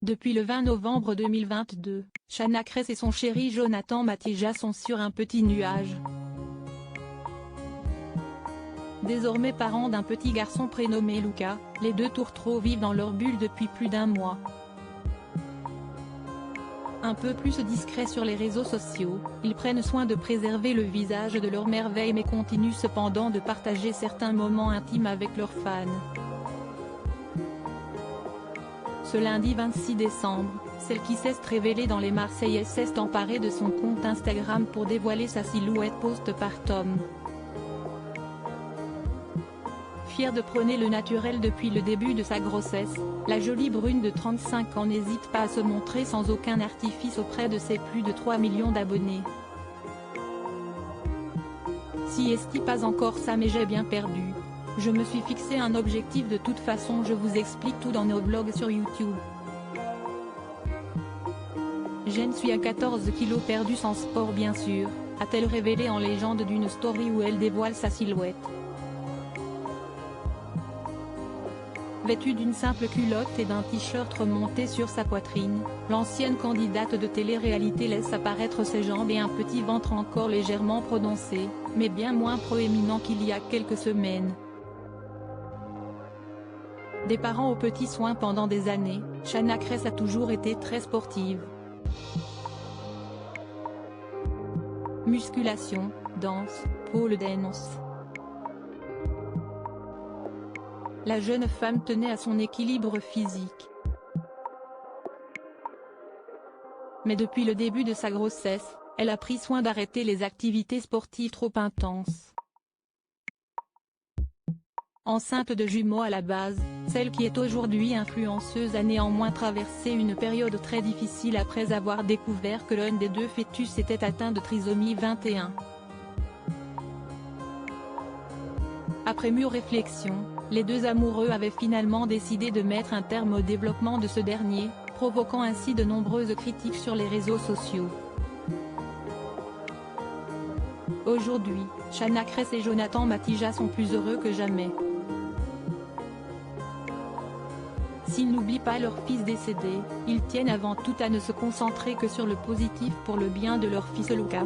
Depuis le 20 novembre 2022, Shanna Kress et son chéri Jonathan Matija sont sur un petit nuage. Désormais parents d'un petit garçon prénommé Luca, les deux tourtereaux vivent dans leur bulle depuis plus d'un mois. Un peu plus discrets sur les réseaux sociaux, ils prennent soin de préserver le visage de leur merveille mais continuent cependant de partager certains moments intimes avec leurs fans. Ce lundi 26 décembre, celle qui s'est révélée dans les Marseillais s'est emparée de son compte Instagram pour dévoiler sa silhouette post-partum. Fière de prôner le naturel depuis le début de sa grossesse, la jolie brune de 35 ans n'hésite pas à se montrer sans aucun artifice auprès de ses plus de 3 millions d'abonnés. Si est-ce pas encore ça mais j'ai bien perdu. Je me suis fixé un objectif de toute façon je vous explique tout dans nos vlogs sur YouTube. Je ne suis à 14 kilos perdus sans sport bien sûr, a-t-elle révélé en légende d'une story où elle dévoile sa silhouette. Vêtue d'une simple culotte et d'un t-shirt remonté sur sa poitrine, l'ancienne candidate de télé-réalité laisse apparaître ses jambes et un petit ventre encore légèrement prononcé, mais bien moins proéminent qu'il y a quelques semaines. Des parents aux petits soins pendant des années, Shanna Kress a toujours été très sportive. Musculation, danse, pole dance. La jeune femme tenait à son équilibre physique. Mais depuis le début de sa grossesse, elle a pris soin d'arrêter les activités sportives trop intenses. Enceinte de jumeaux à la base, celle qui est aujourd'hui influenceuse a néanmoins traversé une période très difficile après avoir découvert que l'un des deux fœtus était atteint de trisomie 21. Après mûre réflexion, les deux amoureux avaient finalement décidé de mettre un terme au développement de ce dernier, provoquant ainsi de nombreuses critiques sur les réseaux sociaux. Aujourd'hui, Shanna Kress et Jonathan Matija sont plus heureux que jamais. S'ils n'oublient pas leur fils décédé, ils tiennent avant tout à ne se concentrer que sur le positif pour le bien de leur fils Luca.